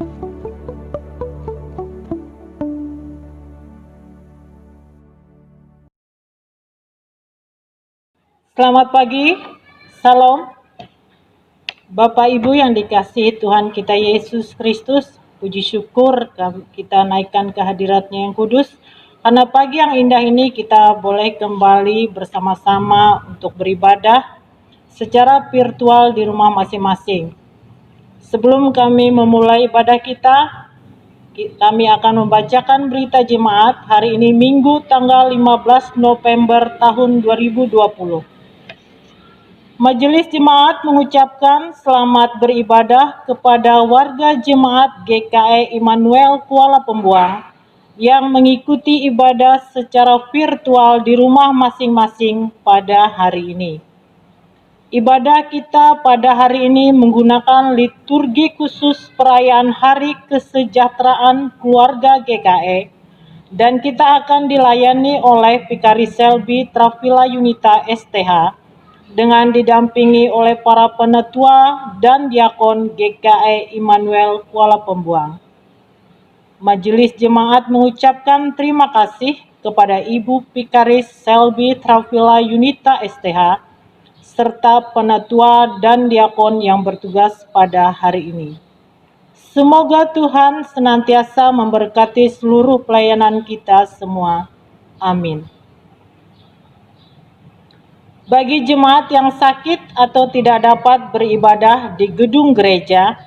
Selamat pagi, Salam. Bapak Ibu yang dikasihi Tuhan kita Yesus Kristus, puji syukur kita naikkan kehadiratnya yang kudus. Karena pagi yang indah ini kita boleh kembali bersama-sama untuk beribadah secara virtual di rumah masing-masing. Sebelum kami memulai ibadah kita, kami akan membacakan berita jemaat hari ini Minggu tanggal 15 November tahun 2020. Majelis Jemaat mengucapkan selamat beribadah kepada warga Jemaat GKI Immanuel Kuala Pembuang yang mengikuti ibadah secara virtual di rumah masing-masing pada hari ini. Ibadah kita pada hari ini menggunakan liturgi khusus perayaan Hari Kesejahteraan Keluarga GKI dan kita akan dilayani oleh Vikaris Selby Trafila Yunita STH dengan didampingi oleh para penatua dan diakon GKI Immanuel Kuala Pembuang. Majelis Jemaat mengucapkan terima kasih kepada Ibu Vikaris Selby Trafila Yunita STH serta penatua dan diakon yang bertugas pada hari ini. Semoga Tuhan senantiasa memberkati seluruh pelayanan kita semua. Amin. Bagi jemaat yang sakit atau tidak dapat beribadah di gedung gereja,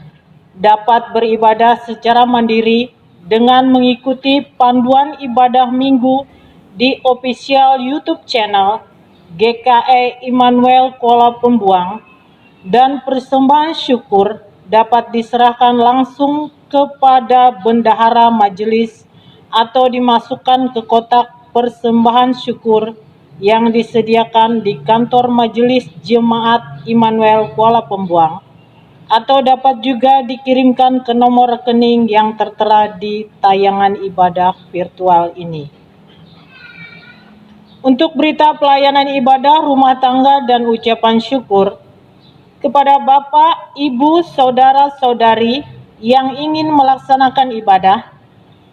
dapat beribadah secara mandiri dengan mengikuti panduan ibadah minggu di official YouTube channel GKI Immanuel Kuala Pembuang, dan persembahan syukur dapat diserahkan langsung kepada bendahara majelis atau dimasukkan ke kotak persembahan syukur yang disediakan di kantor Majelis Jemaat Immanuel Kuala Pembuang, atau dapat juga dikirimkan ke nomor rekening yang tertera di tayangan ibadah virtual ini. Untuk berita pelayanan ibadah rumah tangga dan ucapan syukur, kepada Bapak, Ibu, Saudara-saudari yang ingin melaksanakan ibadah,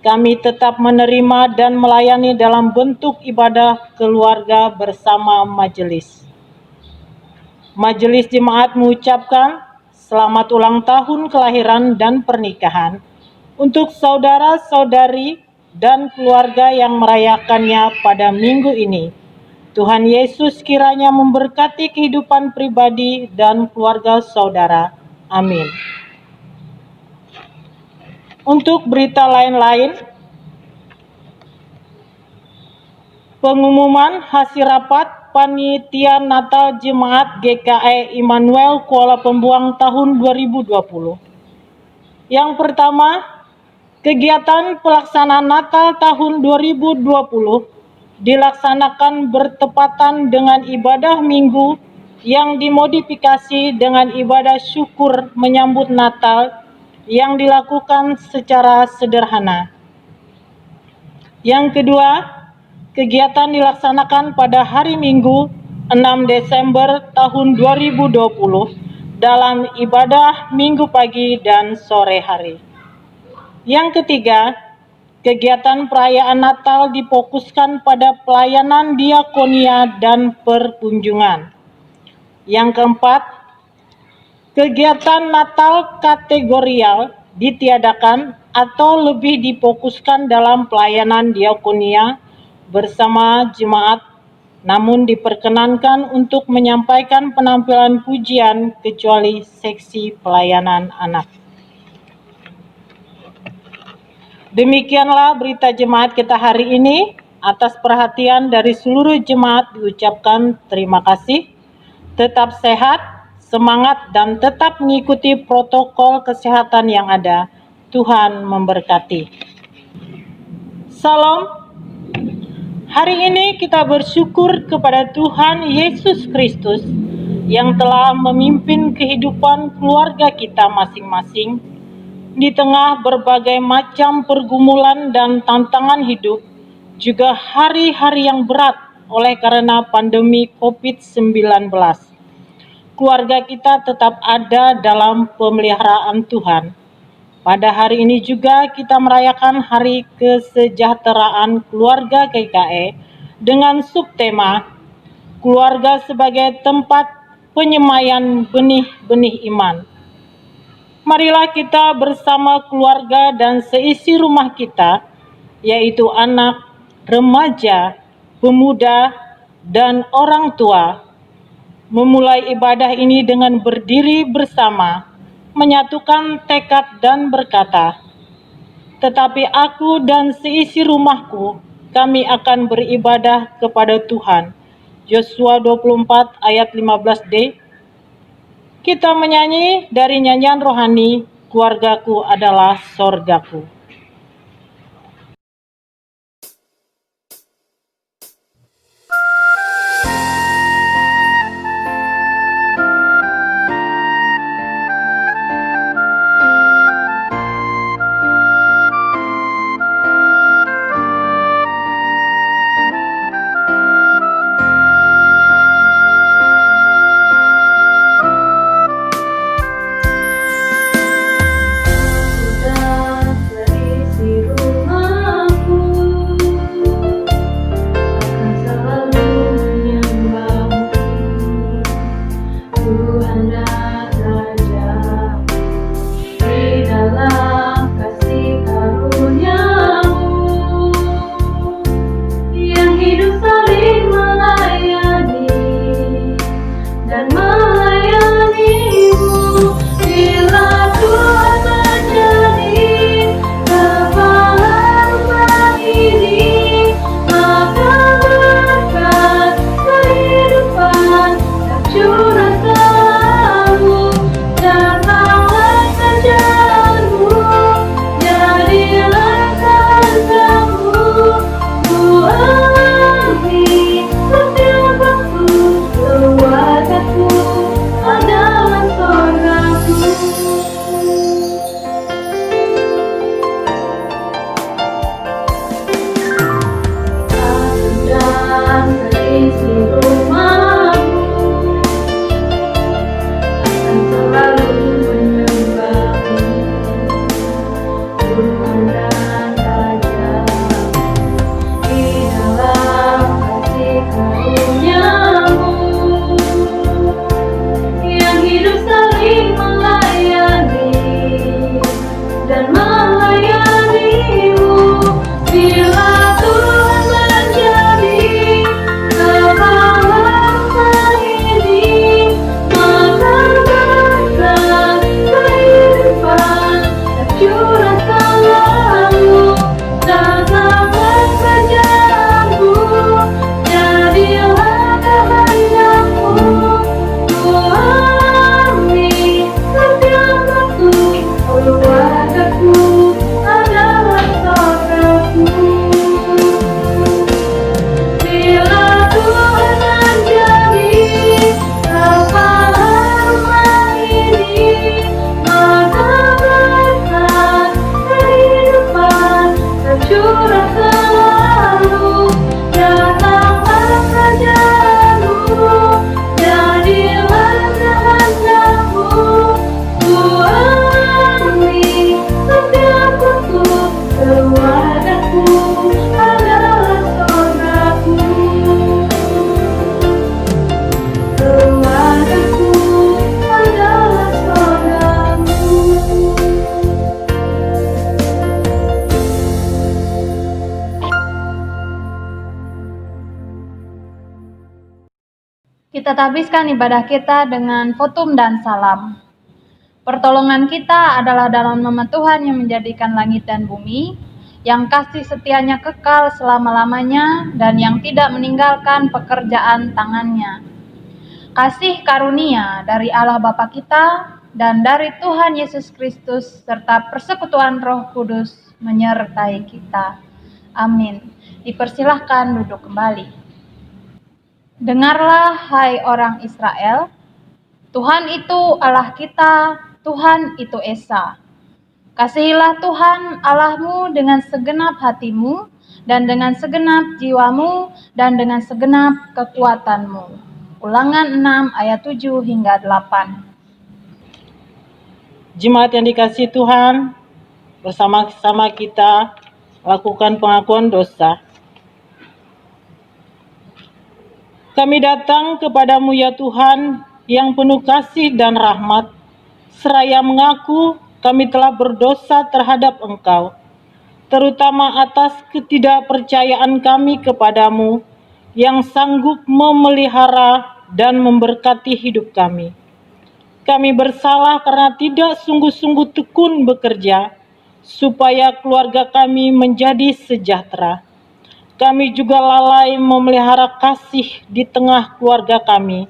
kami tetap menerima dan melayani dalam bentuk ibadah keluarga bersama majelis. Majelis Jemaat mengucapkan selamat ulang tahun kelahiran dan pernikahan untuk saudara-saudari dan keluarga yang merayakannya pada minggu ini. Tuhan Yesus kiranya memberkati kehidupan pribadi dan keluarga saudara. Amin. Untuk berita lain-lain, pengumuman hasil rapat Panitia Natal Jemaat GKI Immanuel Kuala Pembuang tahun 2020. Yang pertama, kegiatan pelaksanaan Natal tahun 2020 dilaksanakan bertepatan dengan ibadah minggu yang dimodifikasi dengan ibadah syukur menyambut Natal yang dilakukan secara sederhana. Yang kedua, kegiatan dilaksanakan pada hari Minggu 6 Desember tahun 2020 dalam ibadah minggu pagi dan sore hari. Yang ketiga, kegiatan perayaan Natal difokuskan pada pelayanan diakonia dan perkunjungan. Yang keempat, kegiatan Natal kategorial ditiadakan atau lebih difokuskan dalam pelayanan diakonia bersama jemaat, namun diperkenankan untuk menyampaikan penampilan pujian kecuali seksi pelayanan anak. Demikianlah berita jemaat kita hari ini. Atas perhatian dari seluruh jemaat diucapkan terima kasih. Tetap sehat, semangat, dan tetap mengikuti protokol kesehatan yang ada. Tuhan memberkati. Salam. Hari ini kita bersyukur kepada Tuhan Yesus Kristus yang telah memimpin kehidupan keluarga kita masing-masing di tengah berbagai macam pergumulan dan tantangan hidup, juga hari-hari yang berat oleh karena pandemi COVID-19. Keluarga kita tetap ada dalam pemeliharaan Tuhan. Pada hari ini juga kita merayakan Hari Kesejahteraan Keluarga GKE dengan subtema Keluarga sebagai tempat penyemaian benih-benih iman. Marilah kita bersama keluarga dan seisi rumah kita, yaitu anak, remaja, pemuda, dan orang tua, memulai ibadah ini dengan berdiri bersama, menyatukan tekad dan berkata, "Tetapi aku dan seisi rumahku, kami akan beribadah kepada Tuhan." Yosua 24 ayat 15d. Kita menyanyi dari nyanyian rohani, "Keluargaku adalah sorgaku." Kita habiskan ibadah kita dengan fotum dan salam. Pertolongan kita adalah dalam nama Tuhan yang menjadikan langit dan bumi, yang kasih setianya kekal selama-lamanya, dan yang tidak meninggalkan pekerjaan tangannya. Kasih karunia dari Allah Bapa kita, dan dari Tuhan Yesus Kristus, serta persekutuan Roh Kudus menyertai kita. Amin. Dipersilahkan duduk kembali. Dengarlah, hai orang Israel, Tuhan itu Allah kita, Tuhan itu Esa. Kasihilah Tuhan Allahmu dengan segenap hatimu, dan dengan segenap jiwamu, dan dengan segenap kekuatanmu. Ulangan 6 ayat 7 hingga 8. Jemaat yang dikasihi Tuhan, bersama-sama kita lakukan pengakuan dosa. Kami datang kepadamu ya Tuhan yang penuh kasih dan rahmat, seraya mengaku kami telah berdosa terhadap Engkau, terutama atas ketidakpercayaan kami kepadamu yang sanggup memelihara dan memberkati hidup kami. Kami bersalah karena tidak sungguh-sungguh tekun bekerja supaya keluarga kami menjadi sejahtera. Kami juga lalai memelihara kasih di tengah keluarga kami,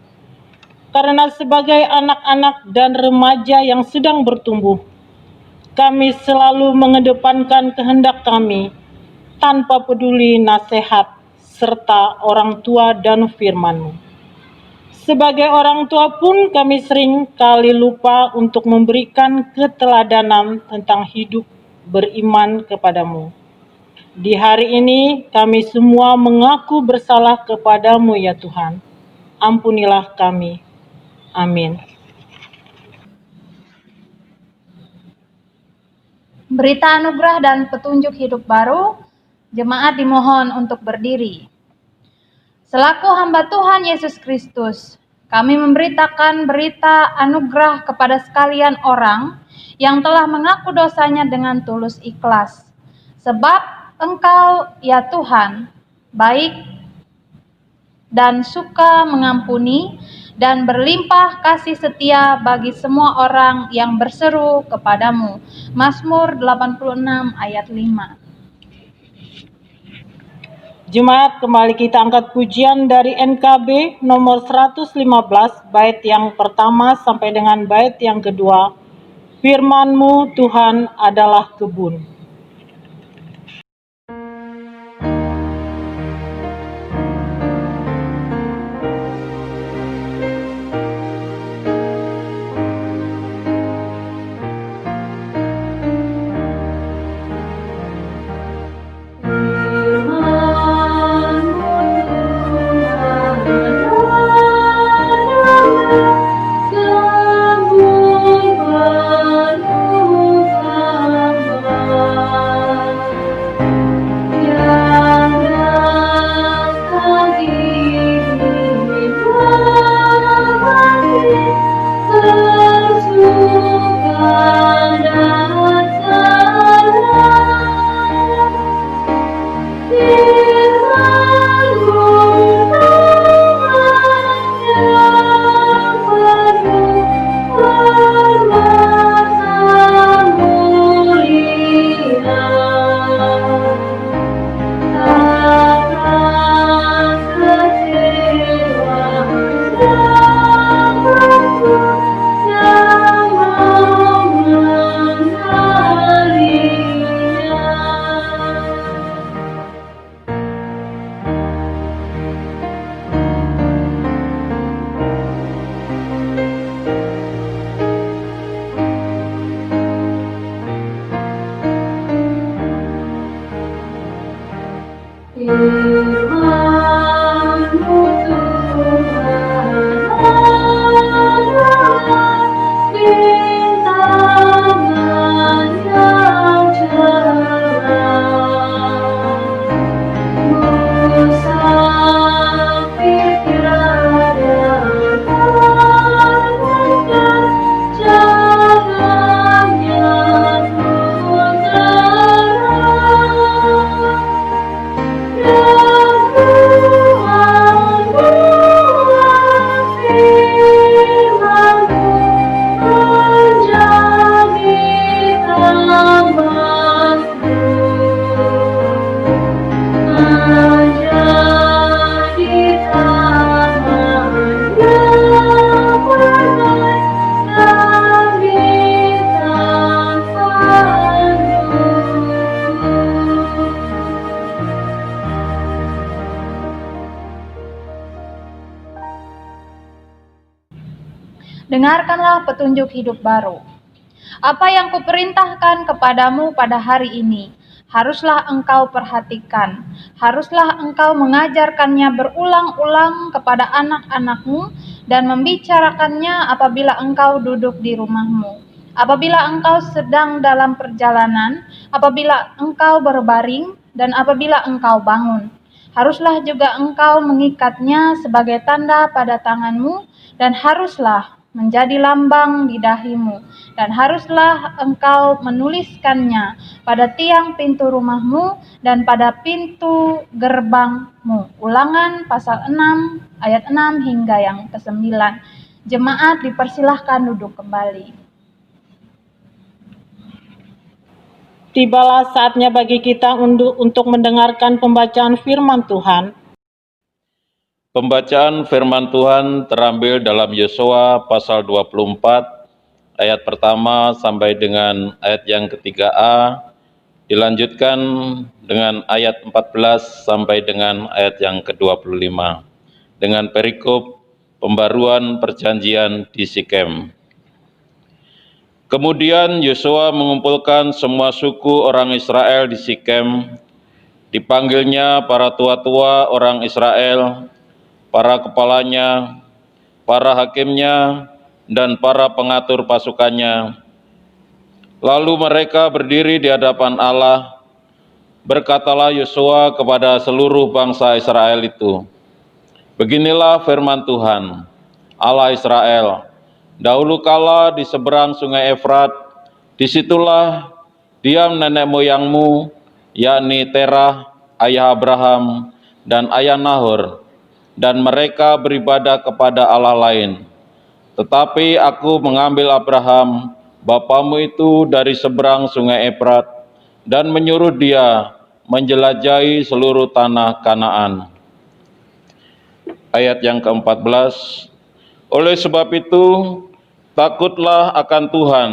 karena sebagai anak-anak dan remaja yang sedang bertumbuh, kami selalu mengedepankan kehendak kami tanpa peduli nasihat serta orang tua dan firman-Mu. Sebagai orang tua pun kami sering kali lupa untuk memberikan keteladanan tentang hidup beriman kepadamu. Di hari ini kami semua mengaku bersalah kepadamu ya Tuhan. Ampunilah kami. Amin. Berita anugerah dan petunjuk hidup baru, jemaat dimohon untuk berdiri. Selaku hamba Tuhan Yesus Kristus, kami memberitakan berita anugerah kepada sekalian orang yang telah mengaku dosanya dengan tulus ikhlas. Sebab Engkau, ya Tuhan, baik dan suka mengampuni dan berlimpah kasih setia bagi semua orang yang berseru kepadamu. Mazmur 86 ayat 5. Jemaat, kembali kita angkat pujian dari NKB nomor 115, bait yang pertama sampai dengan bait yang kedua. Firman-Mu Tuhan adalah kebun. Dengarkanlah petunjuk hidup baru. Apa yang kuperintahkan kepadamu pada hari ini, haruslah engkau perhatikan. Haruslah engkau mengajarkannya berulang-ulang kepada anak-anakmu dan membicarakannya apabila engkau duduk di rumahmu, Apabila engkau sedang dalam perjalanan, apabila engkau berbaring, dan apabila engkau bangun, haruslah juga engkau mengikatnya sebagai tanda pada tanganmu, dan haruslah menjadi lambang di dahimu, dan haruslah engkau menuliskannya pada tiang pintu rumahmu dan pada pintu gerbangmu. Ulangan pasal 6 ayat 6 hingga yang ke-9. Jemaat dipersilahkan duduk kembali. Tibalah saatnya bagi kita untuk mendengarkan pembacaan firman Tuhan. Pembacaan firman Tuhan terambil dalam Yosua pasal 24 ayat pertama sampai dengan ayat yang ke-3a, dilanjutkan dengan ayat 14 sampai dengan ayat yang ke-25 dengan perikop pembaruan perjanjian di Sikem. Kemudian Yosua mengumpulkan semua suku orang Israel di Sikem. Dipanggilnya para tua-tua orang Israel, para kepalanya, para hakimnya, dan para pengatur pasukannya. Lalu mereka berdiri di hadapan Allah. Berkatalah Yosua kepada seluruh bangsa Israel itu, "Beginilah firman Tuhan, Allah Israel. Dahulu kala di seberang sungai Efrat, disitulah diam nenek moyangmu, yakni Terah, ayah Abraham, dan ayah Nahor, dan mereka beribadah kepada Allah lain. Tetapi aku mengambil Abraham, bapamu itu dari seberang sungai Efrat, dan menyuruh dia menjelajahi seluruh tanah Kanaan." Ayat yang ke-14, oleh sebab itu, takutlah akan Tuhan,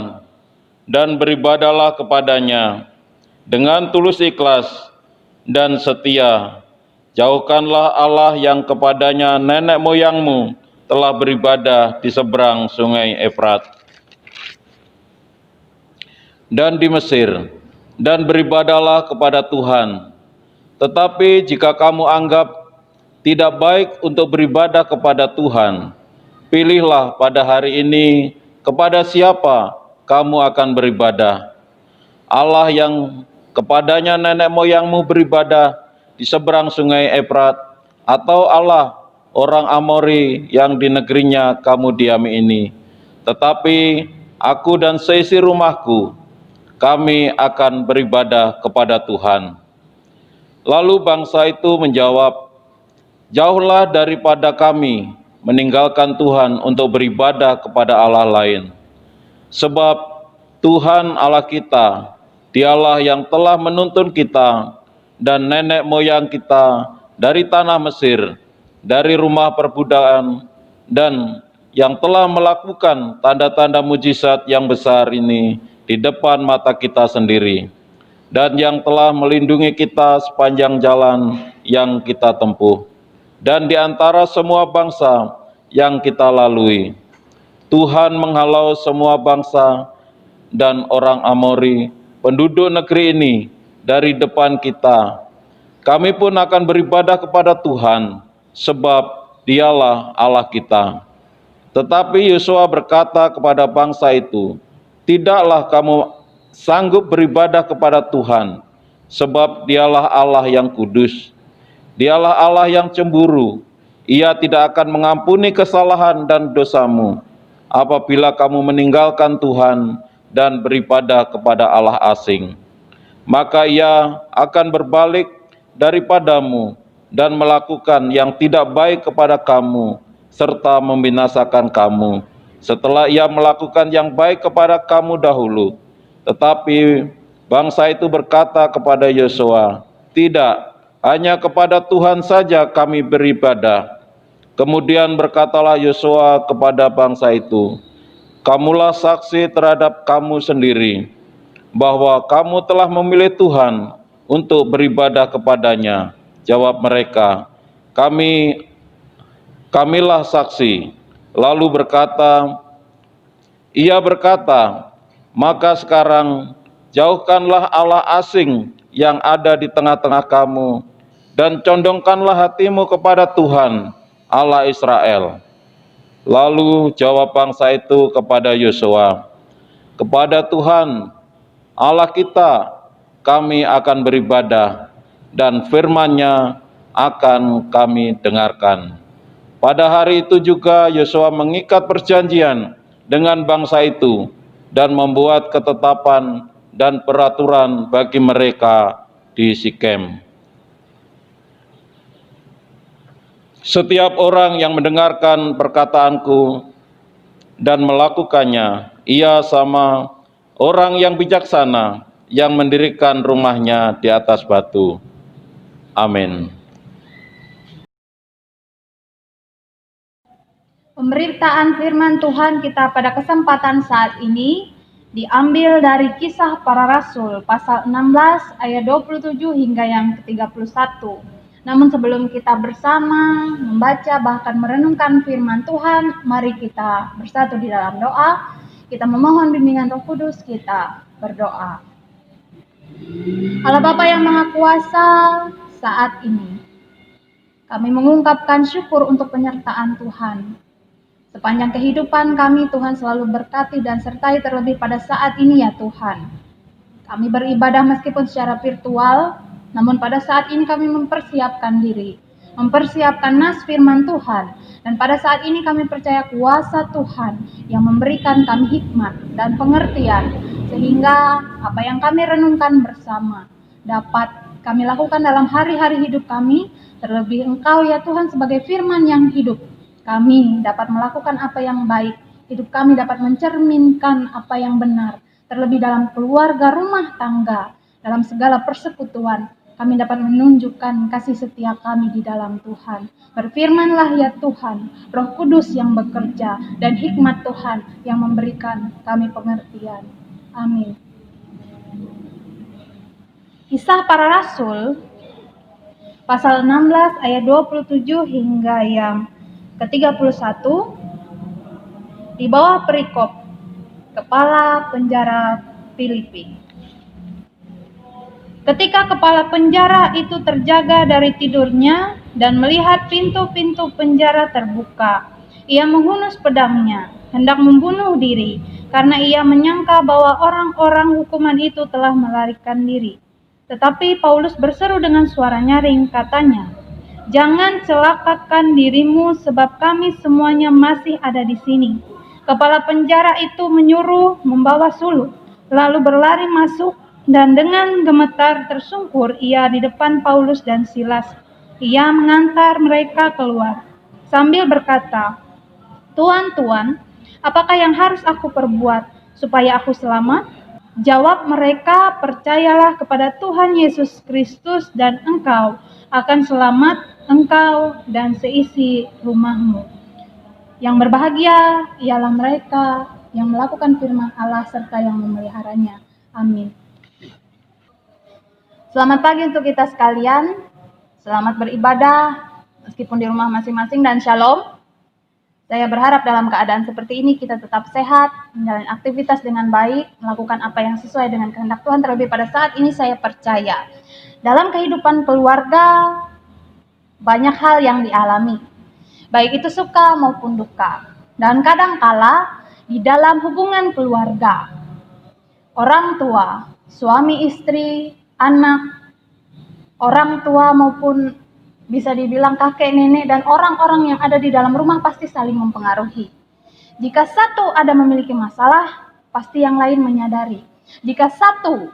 dan beribadahlah kepadanya dengan tulus ikhlas dan setia. Jauhkanlah Allah yang kepadanya nenek moyangmu telah beribadah di seberang sungai Efrat dan di Mesir, dan beribadahlah kepada Tuhan. Tetapi jika kamu anggap tidak baik untuk beribadah kepada Tuhan, pilihlah pada hari ini kepada siapa kamu akan beribadah. Allah yang kepadanya nenek moyangmu beribadah di seberang sungai Efrat, atau Allah orang Amori yang di negerinya kamu diami ini. Tetapi aku dan seisi rumahku, kami akan beribadah kepada Tuhan. Lalu bangsa itu menjawab, "Jauhlah daripada kami meninggalkan Tuhan untuk beribadah kepada Allah lain. Sebab Tuhan Allah kita, Dialah yang telah menuntun kita dan nenek moyang kita dari tanah Mesir, dari rumah perbudakan, dan yang telah melakukan tanda-tanda mujizat yang besar ini di depan mata kita sendiri, dan yang telah melindungi kita sepanjang jalan yang kita tempuh, dan di antara semua bangsa yang kita lalui. Tuhan menghalau semua bangsa dan orang Amori, penduduk negeri ini, dari depan kita. Kami pun akan beribadah kepada Tuhan, sebab Dialah Allah kita." Tetapi Yosua berkata kepada bangsa itu, "Tidaklah kamu sanggup beribadah kepada Tuhan, sebab Dialah Allah yang kudus. Dialah Allah yang cemburu. Ia tidak akan mengampuni kesalahan dan dosamu apabila kamu meninggalkan Tuhan dan beribadah kepada Allah asing. Maka Ia akan berbalik daripadamu dan melakukan yang tidak baik kepada kamu, serta membinasakan kamu, setelah Ia melakukan yang baik kepada kamu dahulu." Tetapi bangsa itu berkata kepada Yosua, "Tidak, hanya kepada Tuhan saja kami beribadah." Kemudian berkatalah Yosua kepada bangsa itu, "Kamulah saksi terhadap kamu sendiri, bahwa kamu telah memilih Tuhan untuk beribadah kepadanya." Jawab mereka, Kamilah saksi." Lalu ia berkata, "Maka sekarang jauhkanlah Allah asing yang ada di tengah-tengah kamu, dan condongkanlah hatimu kepada Tuhan, Allah Israel." Lalu jawab bangsa itu kepada Yosua, kepada Tuhan Allah kita kami akan beribadah, dan firman-Nya akan kami dengarkan. Pada hari itu juga Yosua mengikat perjanjian dengan bangsa itu dan membuat ketetapan dan peraturan bagi mereka di Sikem. Setiap orang yang mendengarkan perkataanku dan melakukannya, ia sama orang yang bijaksana yang mendirikan rumahnya di atas batu. Amin. Pemberitaan firman Tuhan kita pada kesempatan saat ini diambil dari Kisah Para Rasul pasal 16 ayat 27 hingga yang ke-31. Namun sebelum kita bersama membaca bahkan merenungkan firman Tuhan, mari kita bersatu di dalam doa. Kita memohon bimbingan Roh Kudus, kita berdoa. Allah Bapa yang Maha Kuasa, saat ini kami mengungkapkan syukur untuk penyertaan Tuhan. Sepanjang kehidupan kami, Tuhan selalu berkati dan sertai, terlebih pada saat ini ya Tuhan. Kami beribadah meskipun secara virtual, namun pada saat ini kami mempersiapkan diri, mempersiapkan nas firman Tuhan. Dan pada saat ini kami percaya kuasa Tuhan yang memberikan kami hikmat dan pengertian, sehingga apa yang kami renungkan bersama dapat kami lakukan dalam hari-hari hidup kami, terlebih Engkau ya Tuhan sebagai firman yang hidup. Kami dapat melakukan apa yang baik, hidup kami dapat mencerminkan apa yang benar, terlebih dalam keluarga, rumah tangga, dalam segala persekutuan, kami dapat menunjukkan kasih setia kami di dalam Tuhan. Berfirmanlah ya Tuhan, Roh Kudus yang bekerja, dan hikmat Tuhan yang memberikan kami pengertian. Amin. Kisah Para Rasul, pasal 16 ayat 27 hingga yang ke-31, di bawah perikop kepala penjara Filipi. Ketika kepala penjara itu terjaga dari tidurnya dan melihat pintu-pintu penjara terbuka, ia menghunus pedangnya, hendak membunuh diri, karena ia menyangka bahwa orang-orang hukuman itu telah melarikan diri. Tetapi Paulus berseru dengan suara nyaring, katanya, "Jangan celakakan dirimu, sebab kami semuanya masih ada di sini." Kepala penjara itu menyuruh membawa suluk, lalu berlari masuk, dan dengan gemetar tersungkur ia di depan Paulus dan Silas. Ia mengantar mereka keluar, sambil berkata, "Tuan, apakah yang harus aku perbuat supaya aku selamat?" Jawab mereka, "Percayalah kepada Tuhan Yesus Kristus dan engkau akan selamat, engkau dan seisi rumahmu." Yang berbahagia ialah mereka yang melakukan firman Allah serta yang memeliharanya. Amin. Selamat pagi untuk kita sekalian. Selamat beribadah meskipun di rumah masing-masing, dan shalom. Saya berharap dalam keadaan seperti ini kita tetap sehat, menjalani aktivitas dengan baik, melakukan apa yang sesuai dengan kehendak Tuhan. Terlebih pada saat ini saya percaya dalam kehidupan keluarga banyak hal yang dialami, baik itu suka maupun duka. Dan kadangkala di dalam hubungan keluarga, orang tua, suami istri, anak, orang tua maupun bisa dibilang kakek, nenek, dan orang-orang yang ada di dalam rumah pasti saling mempengaruhi. Jika satu ada memiliki masalah, pasti yang lain menyadari. Jika satu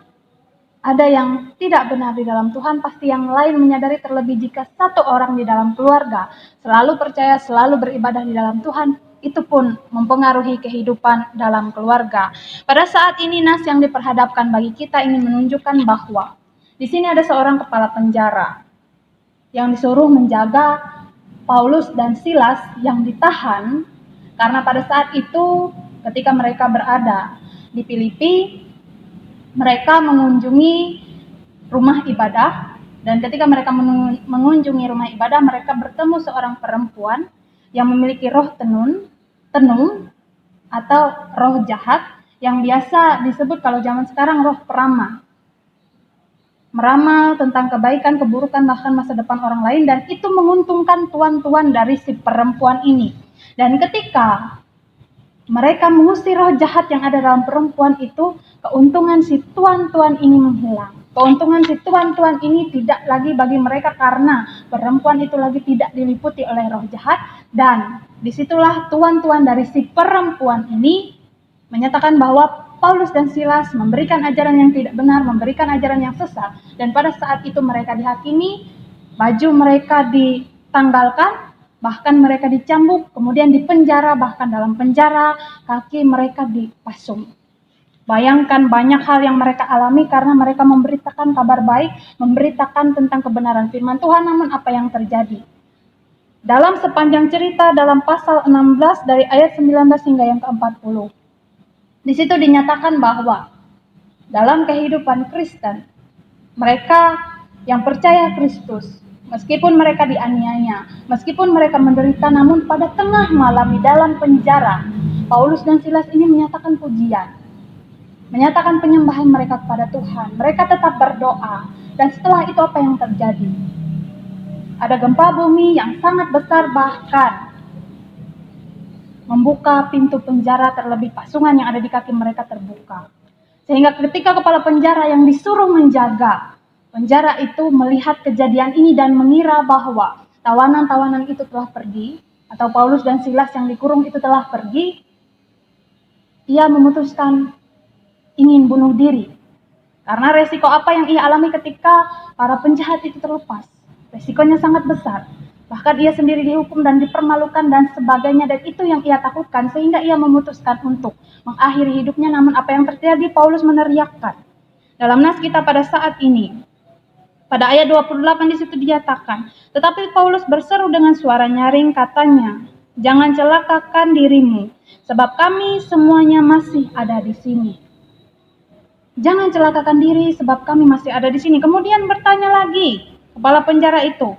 ada yang tidak benar di dalam Tuhan, pasti yang lain menyadari. Terlebih jika satu orang di dalam keluarga selalu percaya, selalu beribadah di dalam Tuhan, itu pun mempengaruhi kehidupan dalam keluarga. Pada saat ini nas yang diperhadapkan bagi kita ingin menunjukkan bahwa di sini ada seorang kepala penjara yang disuruh menjaga Paulus dan Silas yang ditahan, karena pada saat itu ketika mereka berada di Filipi, mereka mengunjungi rumah ibadah, dan ketika mereka mengunjungi rumah ibadah, mereka bertemu seorang perempuan yang memiliki roh tenung atau roh jahat, yang biasa disebut kalau zaman sekarang roh peramal. Meramal tentang kebaikan, keburukan, bahkan masa depan orang lain, dan itu menguntungkan tuan-tuan dari si perempuan ini. Dan ketika Mereka mengusir roh jahat yang ada dalam perempuan itu, keuntungan si tuan-tuan ini menghilang. Keuntungan si tuan-tuan ini tidak lagi bagi mereka karena perempuan itu lagi tidak diliputi oleh roh jahat, dan disitulah tuan-tuan dari si perempuan ini menyatakan bahwa Paulus dan Silas memberikan ajaran yang tidak benar, memberikan ajaran yang sesat, dan pada saat itu mereka dihakimi, baju mereka ditanggalkan, bahkan mereka dicambuk, kemudian dipenjara, bahkan dalam penjara kaki mereka dipasung. Bayangkan banyak hal yang mereka alami karena mereka memberitakan kabar baik, memberitakan tentang kebenaran firman Tuhan, namun apa yang terjadi? Dalam sepanjang cerita dalam pasal 16 dari ayat 19 hingga yang ke-40. Di situ dinyatakan bahwa dalam kehidupan Kristen, mereka yang percaya Kristus, meskipun mereka dianiaya, meskipun mereka menderita, namun pada tengah malam di dalam penjara, Paulus dan Silas ini menyatakan pujian, menyatakan penyembahan mereka kepada Tuhan. Mereka tetap berdoa, dan setelah itu apa yang terjadi? Ada gempa bumi yang sangat besar, bahkan membuka pintu penjara, terlebih pasungan yang ada di kaki mereka terbuka. Sehingga ketika kepala penjara yang disuruh menjaga penjara itu melihat kejadian ini dan mengira bahwa tawanan-tawanan itu telah pergi, atau Paulus dan Silas yang dikurung itu telah pergi, ia memutuskan ingin bunuh diri. Karena resiko apa yang ia alami ketika para penjahat itu terlepas? Resikonya sangat besar. Bahkan ia sendiri dihukum dan dipermalukan dan sebagainya, dan itu yang ia takutkan, sehingga ia memutuskan untuk mengakhiri hidupnya. Namun apa yang terjadi? Paulus meneriakkan. Dalam nas kita pada saat ini, pada ayat 28 di situ dinyatakan, tetapi Paulus berseru dengan suara nyaring, katanya, jangan celakakan dirimu, sebab kami semuanya masih ada di sini. Jangan celakakan diri, sebab kami masih ada di sini. Kemudian bertanya lagi kepala penjara itu.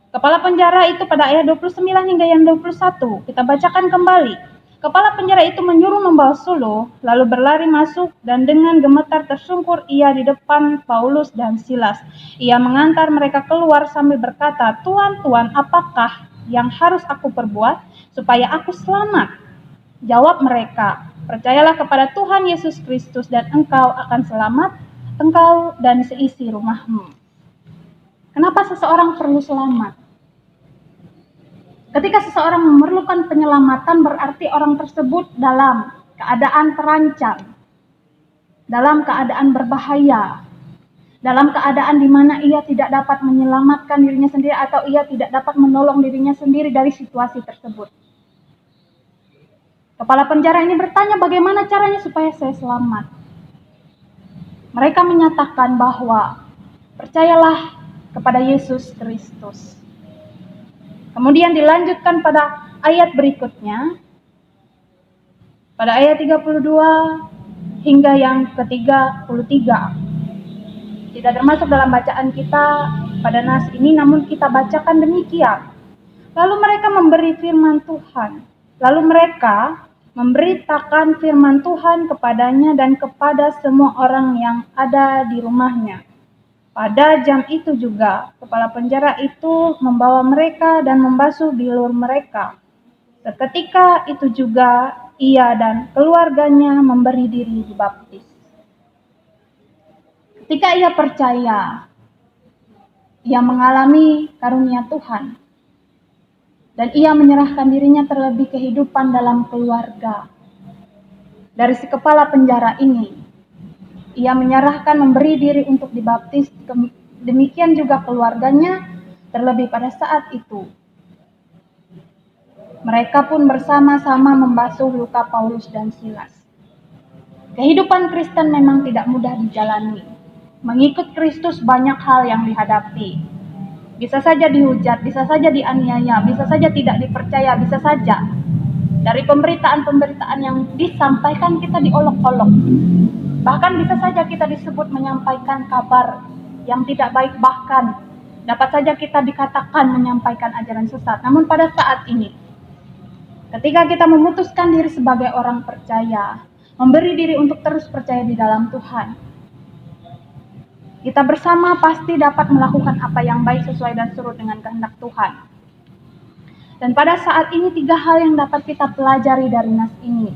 Kepala penjara itu pada ayat 29 hingga yang 21, kita bacakan kembali. Kepala penjara itu menyuruh membawa suluh, lalu berlari masuk, dan dengan gemetar tersungkur ia di depan Paulus dan Silas. Ia mengantar mereka keluar sambil berkata, Tuan, apakah yang harus aku perbuat supaya aku selamat? Jawab mereka, percayalah kepada Tuhan Yesus Kristus dan engkau akan selamat, engkau dan seisi rumahmu. Kenapa seseorang perlu selamat? Ketika seseorang memerlukan penyelamatan, berarti orang tersebut dalam keadaan terancam, dalam keadaan berbahaya, dalam keadaan di mana ia tidak dapat menyelamatkan dirinya sendiri atau ia tidak dapat menolong dirinya sendiri dari situasi tersebut. Kepala penjara ini bertanya, bagaimana caranya supaya saya selamat? Mereka menyatakan bahwa percayalah kepada Yesus Kristus. Kemudian dilanjutkan pada ayat berikutnya, pada ayat 32 hingga yang ke-33. Tidak termasuk dalam bacaan kita pada nas ini, namun kita bacakan demikian. Lalu mereka memberi firman Tuhan. Lalu mereka memberitakan firman Tuhan kepadanya dan kepada semua orang yang ada di rumahnya. Pada jam itu juga, kepala penjara itu membawa mereka dan membasuh bilur mereka. Seketika itu juga, ia dan keluarganya memberi diri dibaptis. Ketika ia percaya, ia mengalami karunia Tuhan. Dan ia menyerahkan dirinya terlebih kehidupan dalam keluarga. Dari si kepala penjara ini, ia menyerahkan memberi diri untuk dibaptis, demikian juga keluarganya, terlebih pada saat itu. Mereka pun bersama-sama membasuh luka Paulus dan Silas. Kehidupan Kristen memang tidak mudah dijalani. Mengikut Kristus banyak hal yang dihadapi. Bisa saja dihujat, bisa saja dianiaya, bisa saja tidak dipercaya, bisa saja dari pemberitaan-pemberitaan yang disampaikan kita diolok-olok. Bahkan bisa saja kita disebut menyampaikan kabar yang tidak baik, bahkan dapat saja kita dikatakan menyampaikan ajaran sesat. Namun pada saat ini, ketika kita memutuskan diri sebagai orang percaya, memberi diri untuk terus percaya di dalam Tuhan, kita bersama pasti dapat melakukan apa yang baik sesuai dan surut dengan kehendak Tuhan. Dan pada saat ini 3 hal yang dapat kita pelajari dari nas ini.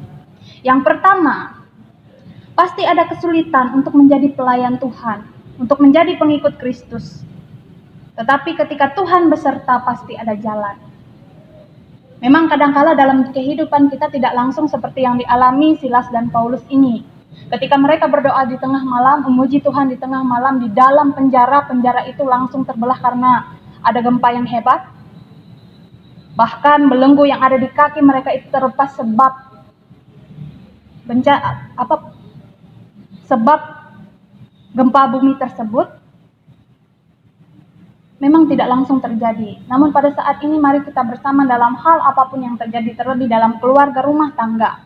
Yang pertama, pasti ada kesulitan untuk menjadi pelayan Tuhan, untuk menjadi pengikut Kristus. Tetapi ketika Tuhan beserta pasti ada jalan. Memang kadangkala dalam kehidupan kita tidak langsung seperti yang dialami Silas dan Paulus ini. Ketika mereka berdoa di tengah malam, memuji Tuhan di tengah malam, di dalam penjara itu langsung terbelah karena ada gempa yang hebat. Bahkan belenggu yang ada di kaki mereka itu terlepas sebab gempa bumi tersebut. Memang tidak langsung terjadi. Namun pada saat ini mari kita bersama dalam hal apapun yang terjadi, terlebih dalam keluarga, rumah tangga.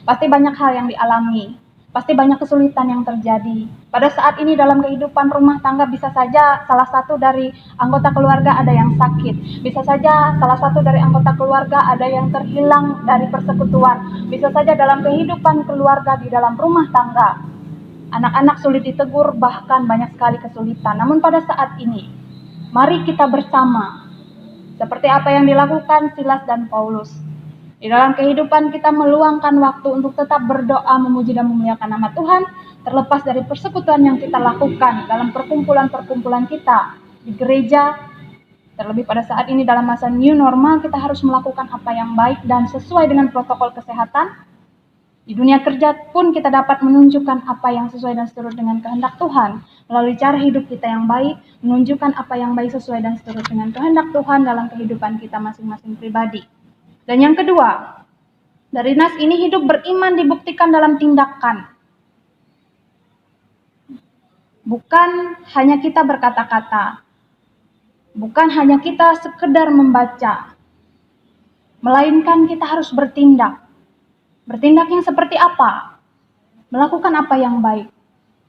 Pasti banyak hal yang dialami. Pasti banyak kesulitan yang terjadi. Pada saat ini dalam kehidupan rumah tangga bisa saja salah satu dari anggota keluarga ada yang sakit. Bisa saja salah satu dari anggota keluarga ada yang terhilang dari persekutuan. Bisa saja dalam kehidupan keluarga di dalam rumah tangga, anak-anak sulit ditegur, bahkan banyak sekali kesulitan. Namun pada saat ini, mari kita bersama, seperti apa yang dilakukan Silas dan Paulus. Di dalam kehidupan kita meluangkan waktu untuk tetap berdoa, memuji dan memuliakan nama Tuhan, terlepas dari persekutuan yang kita lakukan dalam perkumpulan-perkumpulan kita di gereja. Terlebih pada saat ini dalam masa new normal, kita harus melakukan apa yang baik dan sesuai dengan protokol kesehatan. Di dunia kerja pun kita dapat menunjukkan apa yang sesuai dan seturut dengan kehendak Tuhan melalui cara hidup kita yang baik, menunjukkan apa yang baik sesuai dan seturut dengan kehendak Tuhan dalam kehidupan kita masing-masing pribadi. Dan yang kedua, dari nas ini hidup beriman dibuktikan dalam tindakan. Bukan hanya kita berkata-kata, bukan hanya kita sekedar membaca, melainkan kita harus bertindak. Bertindak yang seperti apa? Melakukan apa yang baik.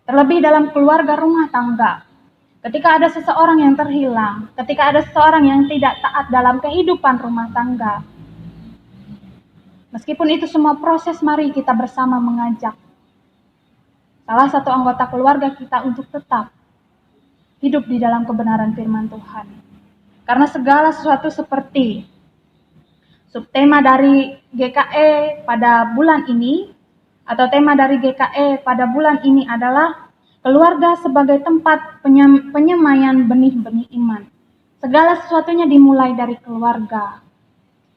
Terlebih dalam keluarga, rumah tangga. Ketika ada seseorang yang terhilang, ketika ada seseorang yang tidak taat dalam kehidupan rumah tangga, meskipun itu semua proses, mari kita bersama mengajak salah satu anggota keluarga kita untuk tetap hidup di dalam kebenaran firman Tuhan. Karena segala sesuatu seperti subtema dari GKE pada bulan ini, atau tema dari GKE pada bulan ini adalah keluarga sebagai tempat penyemaian benih-benih iman. Segala sesuatunya dimulai dari keluarga.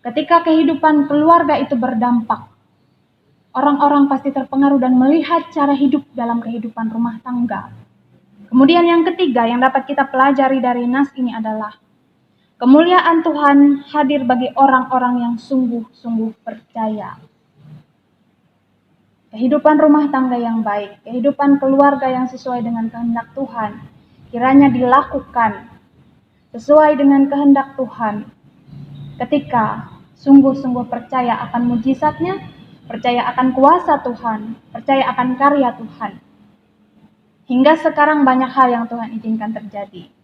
Ketika kehidupan keluarga itu berdampak, orang-orang pasti terpengaruh dan melihat cara hidup dalam kehidupan rumah tangga. Kemudian yang ketiga yang dapat kita pelajari dari nas ini adalah kemuliaan Tuhan hadir bagi orang-orang yang sungguh-sungguh percaya. Kehidupan rumah tangga yang baik, kehidupan keluarga yang sesuai dengan kehendak Tuhan, kiranya dilakukan sesuai dengan kehendak Tuhan. Ketika sungguh-sungguh percaya akan mujizatnya, percaya akan kuasa Tuhan, percaya akan karya Tuhan. Hingga sekarang banyak hal yang Tuhan izinkan terjadi.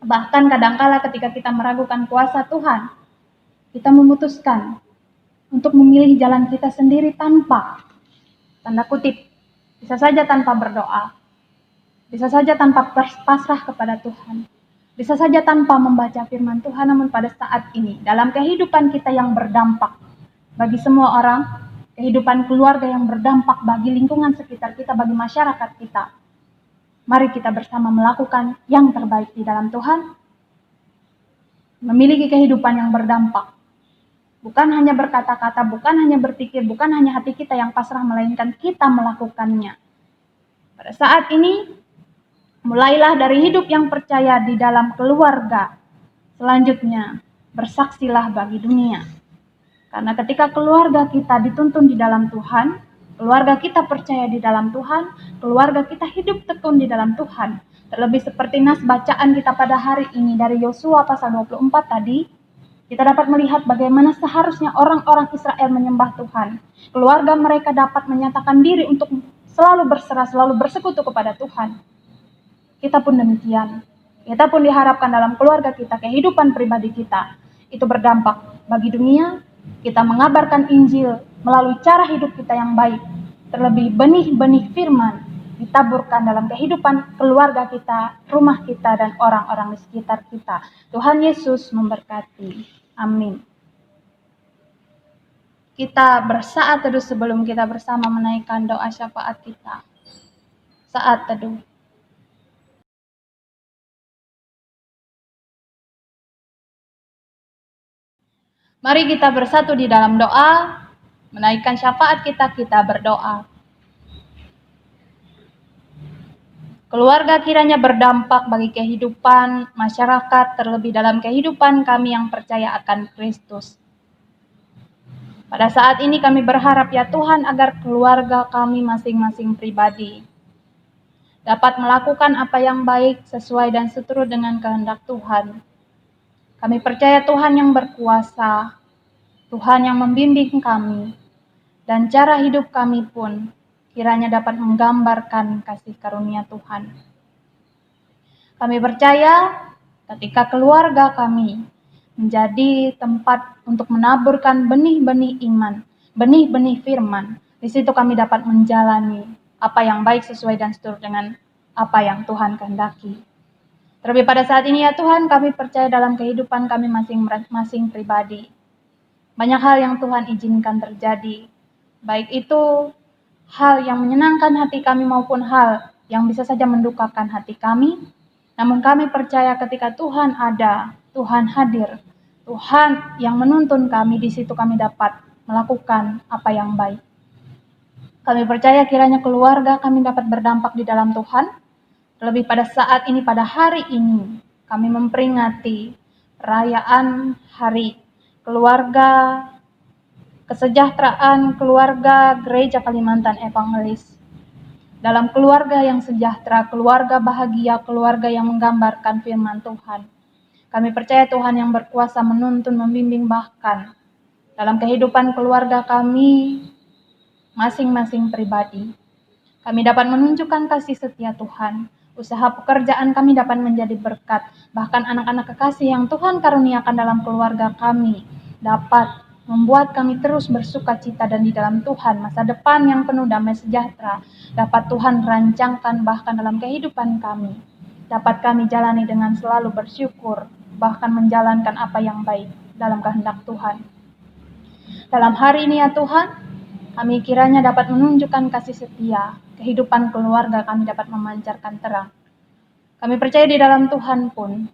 Bahkan kadangkala ketika kita meragukan kuasa Tuhan, kita memutuskan untuk memilih jalan kita sendiri tanpa, tanda kutip, bisa saja tanpa berdoa, bisa saja tanpa pasrah kepada Tuhan, bisa saja tanpa membaca firman Tuhan. Namun pada saat ini, dalam kehidupan kita yang berdampak bagi semua orang, kehidupan keluarga yang berdampak bagi lingkungan sekitar kita, bagi masyarakat kita, mari kita bersama melakukan yang terbaik di dalam Tuhan, memiliki kehidupan yang berdampak. Bukan hanya berkata-kata, bukan hanya berpikir, bukan hanya hati kita yang pasrah, melainkan kita melakukannya. Pada saat ini, mulailah dari hidup yang percaya di dalam keluarga. Selanjutnya, bersaksilah bagi dunia. Karena ketika keluarga kita dituntun di dalam Tuhan, keluarga kita percaya di dalam Tuhan, keluarga kita hidup tekun di dalam Tuhan. Terlebih seperti nas bacaan kita pada hari ini dari Yosua pasal 24 tadi, kita dapat melihat bagaimana seharusnya orang-orang Israel menyembah Tuhan. Keluarga mereka dapat menyatakan diri untuk selalu berserah, selalu bersekutu kepada Tuhan. Kita pun demikian. Kita pun diharapkan dalam keluarga kita, kehidupan pribadi kita, itu berdampak bagi dunia. Kita mengabarkan Injil melalui cara hidup kita yang baik. Terlebih benih-benih firman ditaburkan dalam kehidupan keluarga kita, rumah kita, dan orang-orang di sekitar kita. Tuhan Yesus memberkati. Amin. Kita bersaat teduh sebelum kita bersama menaikkan doa syafaat kita. Saat teduh. Mari kita bersatu di dalam doa, menaikkan syafaat kita berdoa. Keluarga kiranya berdampak bagi kehidupan masyarakat, terlebih dalam kehidupan kami yang percaya akan Kristus. Pada saat ini kami berharap ya Tuhan agar keluarga kami masing-masing pribadi dapat melakukan apa yang baik sesuai dan seturut dengan kehendak Tuhan. Kami percaya Tuhan yang berkuasa, Tuhan yang membimbing kami, dan cara hidup kami pun kiranya dapat menggambarkan kasih karunia Tuhan. Kami percaya ketika keluarga kami menjadi tempat untuk menaburkan benih-benih iman, benih-benih firman, di situ kami dapat menjalani apa yang baik sesuai dan seturut dengan apa yang Tuhan kehendaki. Terlebih pada saat ini ya Tuhan, kami percaya dalam kehidupan kami masing-masing pribadi. Banyak hal yang Tuhan izinkan terjadi, baik itu hal yang menyenangkan hati kami maupun hal yang bisa saja mendukakan hati kami. Namun kami percaya ketika Tuhan ada, Tuhan hadir, Tuhan yang menuntun kami, di situ kami dapat melakukan apa yang baik. Kami percaya kiranya keluarga kami dapat berdampak di dalam Tuhan. Terlebih pada saat ini, pada hari ini, kami memperingati perayaan Hari Keluarga Kesejahteraan Keluarga Gereja Kalimantan Evangelis. Dalam keluarga yang sejahtera, keluarga bahagia, keluarga yang menggambarkan firman Tuhan. Kami percaya Tuhan yang berkuasa menuntun, membimbing, bahkan dalam kehidupan keluarga kami masing-masing pribadi. Kami dapat menunjukkan kasih setia Tuhan. Usaha pekerjaan kami dapat menjadi berkat. Bahkan anak-anak kekasih yang Tuhan karuniakan dalam keluarga kami dapat membuat kami terus bersuka cita, dan di dalam Tuhan masa depan yang penuh damai sejahtera dapat Tuhan rancangkan bahkan dalam kehidupan kami. Dapat kami jalani dengan selalu bersyukur, bahkan menjalankan apa yang baik dalam kehendak Tuhan. Dalam hari ini ya Tuhan, kami kiranya dapat menunjukkan kasih setia, kehidupan keluarga kami dapat memancarkan terang. Kami percaya di dalam Tuhan pun,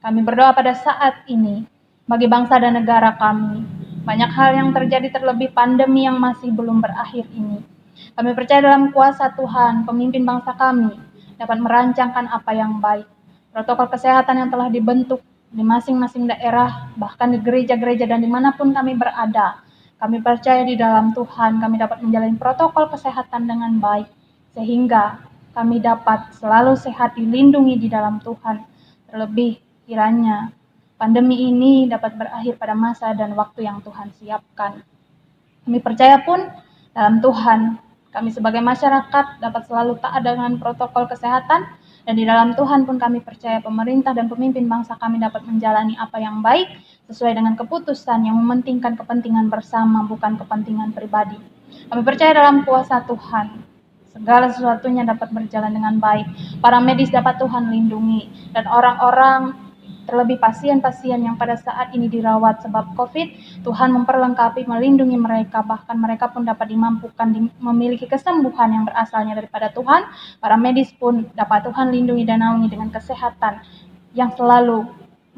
kami berdoa pada saat ini, bagi bangsa dan negara kami. Banyak hal yang terjadi, terlebih pandemi yang masih belum berakhir ini. Kami percaya dalam kuasa Tuhan, pemimpin bangsa kami dapat merancangkan apa yang baik. Protokol kesehatan yang telah dibentuk di masing-masing daerah, bahkan di gereja-gereja dan dimanapun kami berada. Kami percaya di dalam Tuhan, kami dapat menjalani protokol kesehatan dengan baik, sehingga kami dapat selalu sehat, dilindungi di dalam Tuhan. Terlebih kiranya pandemi ini dapat berakhir pada masa dan waktu yang Tuhan siapkan. Kami percaya pun dalam Tuhan, kami sebagai masyarakat dapat selalu taat dengan protokol kesehatan, dan di dalam Tuhan pun kami percaya pemerintah dan pemimpin bangsa kami dapat menjalani apa yang baik sesuai dengan keputusan yang mementingkan kepentingan bersama, bukan kepentingan pribadi. Kami percaya dalam kuasa Tuhan, segala sesuatunya dapat berjalan dengan baik. Para medis dapat Tuhan lindungi, dan orang-orang, terlebih pasien-pasien yang pada saat ini dirawat sebab COVID, Tuhan memperlengkapi, melindungi mereka, bahkan mereka pun dapat dimampukan memiliki kesembuhan yang berasalnya daripada Tuhan. Para medis pun dapat Tuhan lindungi dan naungi dengan kesehatan, yang selalu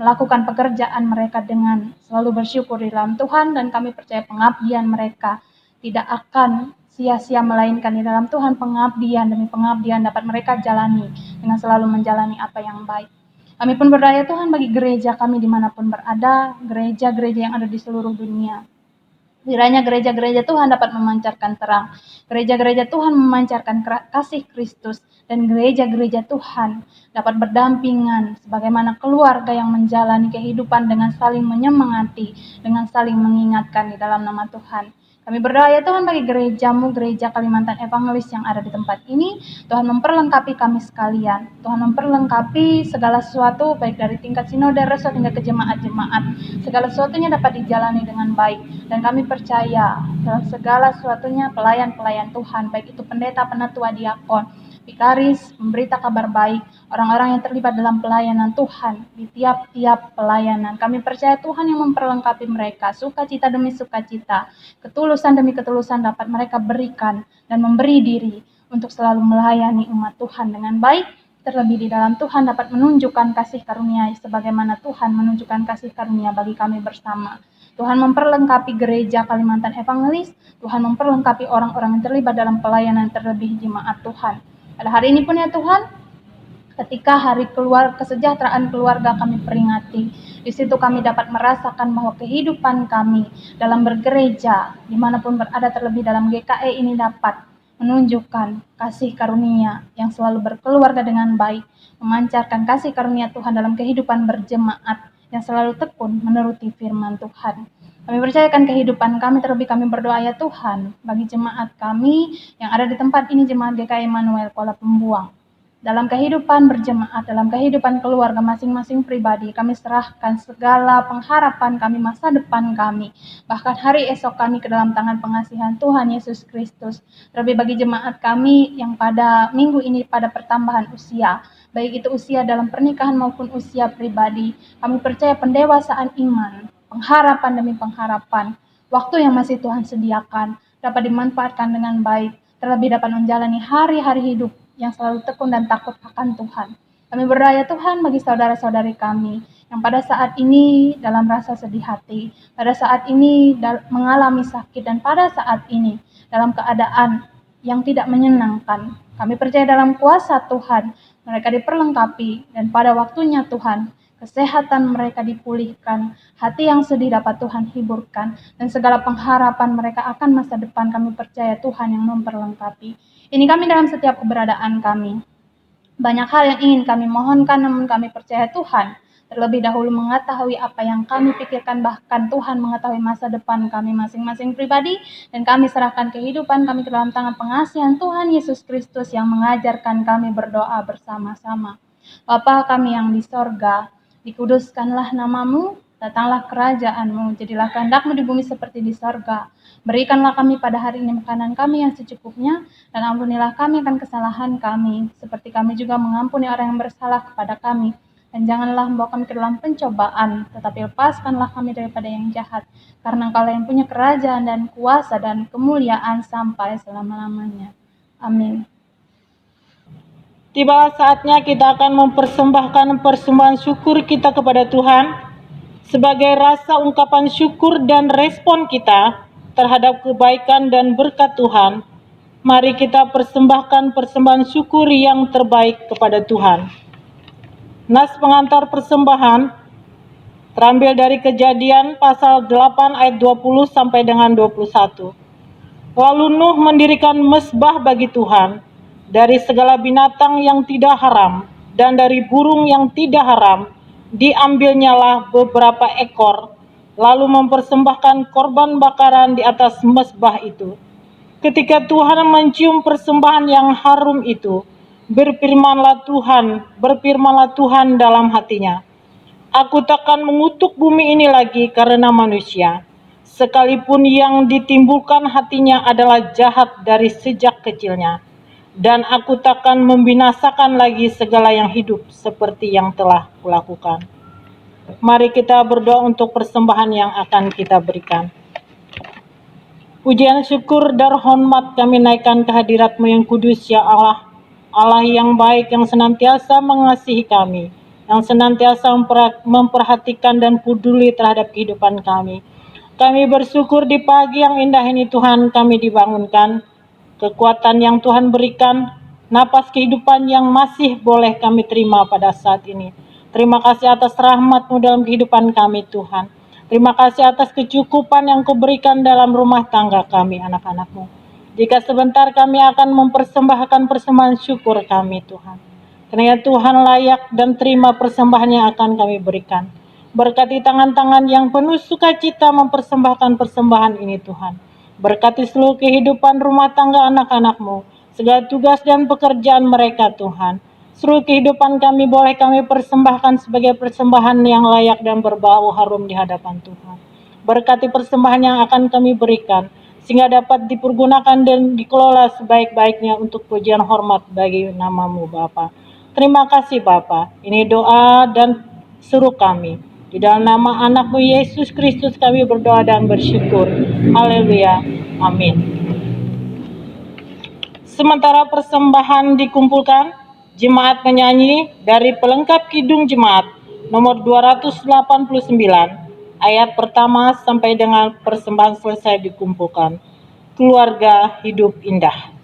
melakukan pekerjaan mereka dengan selalu bersyukur di dalam Tuhan, dan kami percaya pengabdian mereka tidak akan sia-sia, melainkan di dalam Tuhan pengabdian demi pengabdian dapat mereka jalani dengan selalu menjalani apa yang baik. Kami pun berdoa Tuhan bagi gereja kami dimanapun berada, gereja-gereja yang ada di seluruh dunia. Kiranya gereja-gereja Tuhan dapat memancarkan terang, gereja-gereja Tuhan memancarkan kasih Kristus, dan gereja-gereja Tuhan dapat berdampingan sebagaimana keluarga yang menjalani kehidupan dengan saling menyemangati, dengan saling mengingatkan di dalam nama Tuhan. Kami berdoa ya Tuhan bagi gerejamu, gereja Kalimantan Evangelis yang ada di tempat ini. Tuhan memperlengkapi kami sekalian. Tuhan memperlengkapi segala sesuatu, baik dari tingkat sinode, resort, hingga ke jemaat-jemaat. Segala sesuatunya dapat dijalani dengan baik. Dan kami percaya dalam segala sesuatunya pelayan-pelayan Tuhan, baik itu pendeta, penatua, diakon, Vikaris, memberita kabar baik, orang-orang yang terlibat dalam pelayanan Tuhan di tiap-tiap pelayanan. Kami percaya Tuhan yang memperlengkapi mereka, sukacita demi sukacita, ketulusan demi ketulusan dapat mereka berikan dan memberi diri untuk selalu melayani umat Tuhan dengan baik. Terlebih di dalam Tuhan dapat menunjukkan kasih karunia sebagaimana Tuhan menunjukkan kasih karunia bagi kami bersama. Tuhan memperlengkapi gereja Kalimantan Evangelis, Tuhan memperlengkapi orang-orang yang terlibat dalam pelayanan terlebih jemaat Tuhan. Pada hari ini pun ya Tuhan, ketika hari kesejahteraan keluarga kami peringati, di situ kami dapat merasakan bahwa kehidupan kami dalam bergereja, dimanapun berada terlebih dalam GKE ini dapat menunjukkan kasih karunia yang selalu berkeluarga dengan baik, memancarkan kasih karunia Tuhan dalam kehidupan berjemaat yang selalu tekun menuruti firman Tuhan. Kami percayakan kehidupan kami, terlebih kami berdoa ya Tuhan, bagi jemaat kami yang ada di tempat ini, jemaat GKI Immanuel Kuala Pembuang. Dalam kehidupan berjemaat, dalam kehidupan keluarga masing-masing pribadi, kami serahkan segala pengharapan kami, masa depan kami, bahkan hari esok kami ke dalam tangan pengasihan Tuhan Yesus Kristus. Terlebih bagi jemaat kami yang pada minggu ini pada pertambahan usia, baik itu usia dalam pernikahan maupun usia pribadi, kami percaya pendewasaan iman, pengharapan demi pengharapan, waktu yang masih Tuhan sediakan dapat dimanfaatkan dengan baik, terlebih dapat menjalani hari-hari hidup yang selalu tekun dan takut akan Tuhan. Kami berdoa ya Tuhan bagi saudara-saudari kami yang pada saat ini dalam rasa sedih hati, pada saat ini mengalami sakit, dan pada saat ini dalam keadaan yang tidak menyenangkan. Kami percaya dalam kuasa Tuhan mereka diperlengkapi, dan pada waktunya Tuhan kesehatan mereka dipulihkan, hati yang sedih dapat Tuhan hiburkan, dan segala pengharapan mereka akan masa depan kami percaya Tuhan yang memperlengkapi. Ini kami dalam setiap keberadaan kami. Banyak hal yang ingin kami mohonkan, namun kami percaya Tuhan terlebih dahulu mengetahui apa yang kami pikirkan, bahkan Tuhan mengetahui masa depan kami masing-masing pribadi, dan kami serahkan kehidupan kami ke dalam tangan pengasihan Tuhan Yesus Kristus yang mengajarkan kami berdoa bersama-sama. Bapa kami yang di sorga, dikuduskanlah namamu, datanglah kerajaan-Mu, jadilah kehendak-Mu di bumi seperti di sorga. Berikanlah kami pada hari ini makanan kami yang secukupnya, dan ampunilah kami akan kesalahan kami, seperti kami juga mengampuni orang yang bersalah kepada kami. Dan janganlah membawa kami ke dalam pencobaan, tetapi lepaskanlah kami daripada yang jahat, karena Engkau yang punya kerajaan dan kuasa dan kemuliaan sampai selama-lamanya. Amin. Tiba saatnya kita akan mempersembahkan persembahan syukur kita kepada Tuhan sebagai rasa ungkapan syukur dan respon kita terhadap kebaikan dan berkat Tuhan. Mari kita persembahkan persembahan syukur yang terbaik kepada Tuhan. Nas pengantar persembahan terambil dari Kejadian pasal 8 ayat 20 sampai dengan 21. Lalu Nuh mendirikan mezbah bagi Tuhan dari segala binatang yang tidak haram dan dari burung yang tidak haram. Diambilnyalah beberapa ekor, lalu mempersembahkan korban bakaran di atas mezbah itu. Ketika Tuhan mencium persembahan yang harum itu, berfirmanlah Tuhan dalam hatinya, Aku takkan mengutuk bumi ini lagi karena manusia, sekalipun yang ditimbulkan hatinya adalah jahat dari sejak kecilnya. Dan aku takkan membinasakan lagi segala yang hidup seperti yang telah kulakukan. Mari kita berdoa untuk persembahan yang akan kita berikan. Pujian syukur dan hormat kami naikkan kehadirat-Mu yang kudus ya Allah, Allah yang baik yang senantiasa mengasihi kami, yang senantiasa memperhatikan dan peduli terhadap kehidupan kami. Kami bersyukur di pagi yang indah ini Tuhan kami dibangunkan, kekuatan yang Tuhan berikan, napas kehidupan yang masih boleh kami terima pada saat ini. Terima kasih atas rahmat-Mu dalam kehidupan kami Tuhan. Terima kasih atas kecukupan yang Kau berikan dalam rumah tangga kami anak-anak-Mu. Jika sebentar kami akan mempersembahkan persembahan syukur kami Tuhan. Karena Tuhan layak dan terima persembahan yang akan kami berikan. Berkati tangan-tangan yang penuh sukacita mempersembahkan persembahan ini Tuhan. Berkati seluruh kehidupan rumah tangga anak-anak-Mu, segala tugas dan pekerjaan mereka Tuhan. Seluruh kehidupan kami boleh kami persembahkan sebagai persembahan yang layak dan berbau harum di hadapan Tuhan. Berkati persembahan yang akan kami berikan, sehingga dapat dipergunakan dan dikelola sebaik-baiknya untuk pujian hormat bagi nama-Mu Bapa. Terima kasih Bapa. Ini doa dan seru kami. Di dalam nama anak-Mu Yesus Kristus kami berdoa dan bersyukur. Haleluya. Amin. Sementara persembahan dikumpulkan, jemaat menyanyi dari pelengkap Kidung Jemaat nomor 289 ayat pertama sampai dengan persembahan selesai dikumpulkan. Keluarga hidup indah.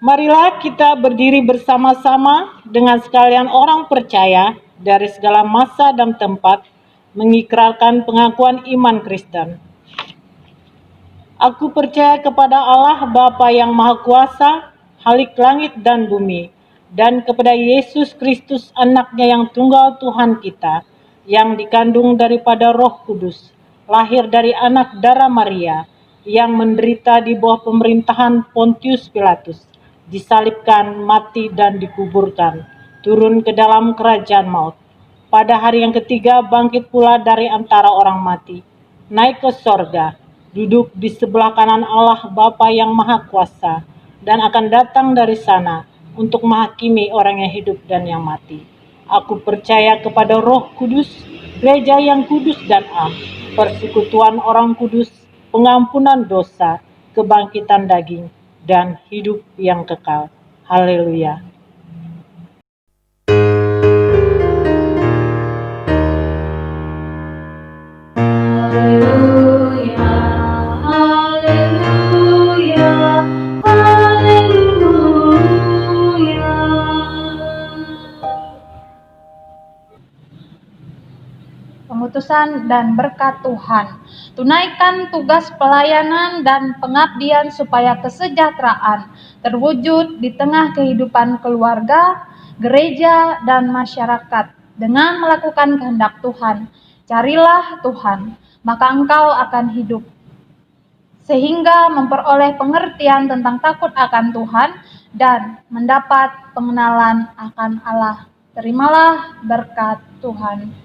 Marilah kita berdiri bersama-sama dengan sekalian orang percaya dari segala masa dan tempat mengikrarkan pengakuan iman Kristen. Aku percaya kepada Allah Bapa yang Maha Kuasa, Khalik langit dan bumi, dan kepada Yesus Kristus anaknya yang tunggal Tuhan kita, yang dikandung daripada Roh Kudus, lahir dari anak darah Maria, yang menderita di bawah pemerintahan Pontius Pilatus, disalibkan, mati dan dikuburkan, turun ke dalam kerajaan maut. Pada hari yang ketiga bangkit pula dari antara orang mati, naik ke sorga, duduk di sebelah kanan Allah Bapa yang Maha Kuasa, dan akan datang dari sana untuk menghakimi orang yang hidup dan yang mati. Aku percaya kepada Roh Kudus, gereja yang kudus dan am, persekutuan orang kudus, pengampunan dosa, kebangkitan daging, dan hidup yang kekal. Haleluya. kekudusan dan berkat Tuhan. Tunaikan tugas pelayanan dan pengabdian supaya kesejahteraan terwujud di tengah kehidupan keluarga, gereja, dan masyarakat dengan melakukan kehendak Tuhan. Carilah Tuhan, maka engkau akan hidup, sehingga memperoleh pengertian tentang takut akan Tuhan dan mendapat pengenalan akan Allah. Terimalah berkat Tuhan.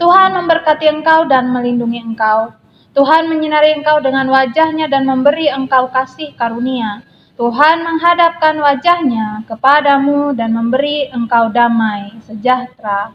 Tuhan memberkati engkau dan melindungi engkau. Tuhan menyinari engkau dengan wajah-Nya dan memberi engkau kasih karunia. Tuhan menghadapkan wajah-Nya kepadamu dan memberi engkau damai sejahtera.